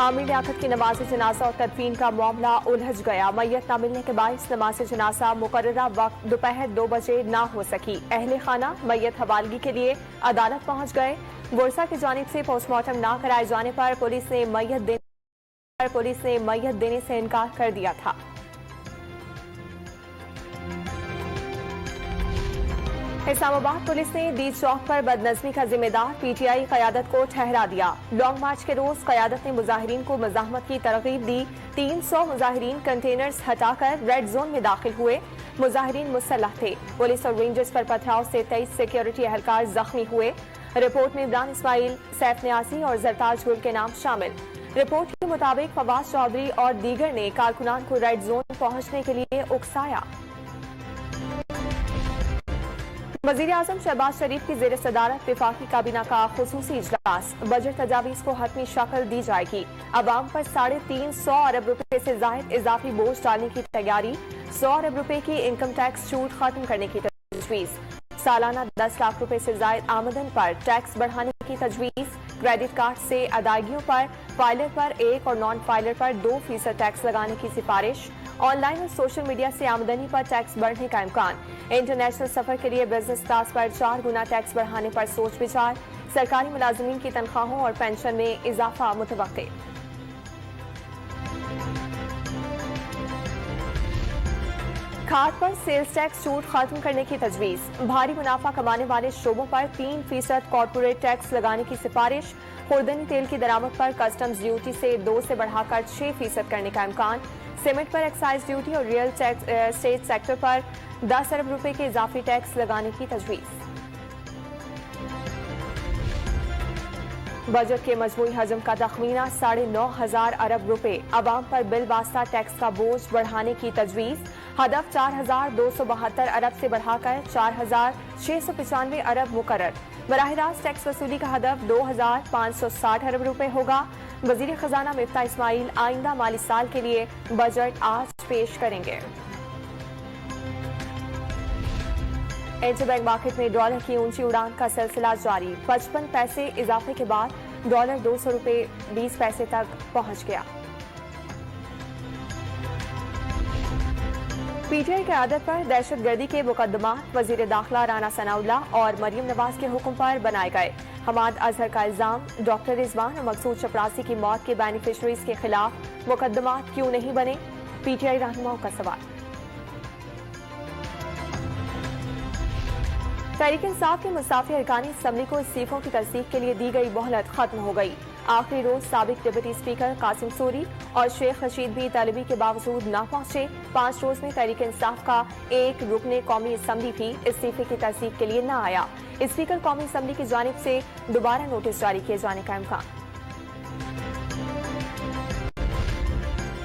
आमिर लियाकत की नमाज जनाजा और तदफीन का मामला उलझ गया। मैयत न मिलने के बायस नमाज जनाजा मुकर्ररा वक्त दोपहर 2 बजे न हो सकी। अहले खाना मैयत हवालगी के लिए अदालत पहुंच गए। वर्सा की जानिब से पोस्टमार्टम न कराए जाने पर पुलिस ने मैयत देने से इनकार कर दिया था। इस्लामाबाद पुलिस ने दी चौक पर बदनज़मी का जिम्मेदार पीटीआई क़यादत को ठहरा दिया। लॉन्ग मार्च के रोज क़यादत ने मुजाहिरीन को मज़ाहमत की तरगीब दी। 300 मुजाहिरीन कंटेनर्स हटाकर रेड जोन में दाखिल हुए। मुजाहिरीन मुसल्लह थे। पुलिस और रेंजर्स पर पथराव से 23 सिक्योरिटी एहलकार जख्मी हुए। रिपोर्ट में इमरान इस्माइल, सैफ न्यासी और जरताज गुल के नाम शामिल। रिपोर्ट के मुताबिक फवाद चौधरी और दीगर ने कारकुनान को रेड जोन पहुंचने के लिए उकसाया। वज़ीर आज़म शहबाज शरीफ की ज़ेर सदारत विफाकी काबीना का खुसूसी इजलास। बजट तजावीज़ को हतमी शक्ल दी जाएगी। अवाम पर 350 अरब रुपए से जायद इजाफी बोझ डालने की तैयारी। 100 अरब रुपए की इनकम टैक्स छूट खत्म करने की तजवीज़। सालाना 10 लाख रुपए से जायद आमदन पर टैक्स बढ़ाने की तजवीज़। क्रेडिट कार्ड से अदायगियों पर फाइलर पर 1 और नॉन फाइलर पर 2% टैक्स लगाने की सिफारिश। ऑनलाइन और सोशल मीडिया से आमदनी पर टैक्स बढ़ने का इम्कान। इंटरनेशनल सफर के लिए बिजनेस क्लास पर 4 गुना टैक्स बढ़ाने पर सोच विचार। सरकारी मुलाजिमीन की तनख्वाहों और पेंशन में इजाफा मुतवक्के। खाद पर सेल्स टैक्स छूट खत्म करने की तजवीज़। भारी मुनाफा कमाने वाले शोबों पर 3% कॉर्पोरेट टैक्स लगाने की सिफारिश। खुर्दनी तेल की दरामद पर कस्टम्स ड्यूटी से 2 से बढ़ाकर 6% करने का इम्कान। सीमेंट पर एक्साइज ड्यूटी और रियल एस्टेट सेक्टर पर 10 अरब रुपए के इजाफी टैक्स लगाने की तजवीज़। बजट के मजमूई हजम का तखमीना 9,500 अरब रुपए। अवाम पर बिल वास्ता टैक्स का बोझ बढ़ाने की तजवीज़। हदफ 4,272 अरब से बढ़ाकर 4,695 अरब मुकर्रर। बराह रास्त टैक्स वसूली का हदफ 2,560 अरब रुपए होगा। वजीर खजाना मिफ्ता इस्माइल आइंदा माली साल के लिए बजट आज पेश करेंगे। इंटरबैंक मार्केट में डॉलर की ऊंची उड़ान का सिलसिला जारी। 55 पैसे इजाफे के बाद डॉलर 200 रुपए 20 पैसे तक पहुंच गया। पीटीआई की आदत पर दहशतगर्दी के मुकदमात वजीर दाखिला राना सनाउल्लाह और मरियम नवाज के हुक्म पर बनाए गए। हमाद अजहर का इल्जाम, डॉक्टर रिजवान और मकसूद चपरासी की मौत के बेनिफिशरीज के खिलाफ मुकदमात क्यों नहीं बने? पीटीआई रहनुमाओं का सवाल। तहरीक इंसाफ के मुस्ताफी अरकान असम्बली को इस्तीफों की तस्दीक के लिए दी गई मोहलत खत्म हो गई। आखिरी रोज साबिक डिप्टी स्पीकर कासिम सूरी और शेख रशीद भी तलबी के बावजूद न पहुंचे। 5 रोज में तहरीक इंसाफ का एक रुकने कौमी असम्बली भी इस्तीफे की तस्दीक के लिए न आया। स्पीकर कौमी असम्बली की जानिब से दोबारा नोटिस जारी किए जाने का इम्कान।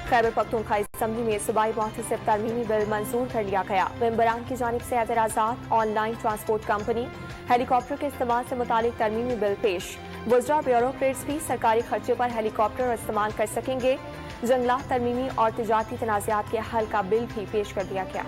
खैबर पख्तूनख्वा असम्बली में सूबाई मुहतसिब तरमीमी बिल मंजूर कर लिया गया। मेंबरान की जानिब से एतराज़ात। ऑनलाइन ट्रांसपोर्ट कंपनी हेलीकॉप्टर के इस्तेमाल से मुतालिक तरमीमी बिल पेश। वज़रा ब्यूरोक्रेट्स भी सरकारी खर्चे पर हेलीकॉप्टर इस्तेमाल कर सकेंगे। जंगलात तरमीमी और तिजारती तनाज़ात के हल का बिल भी पेश कर दिया गया।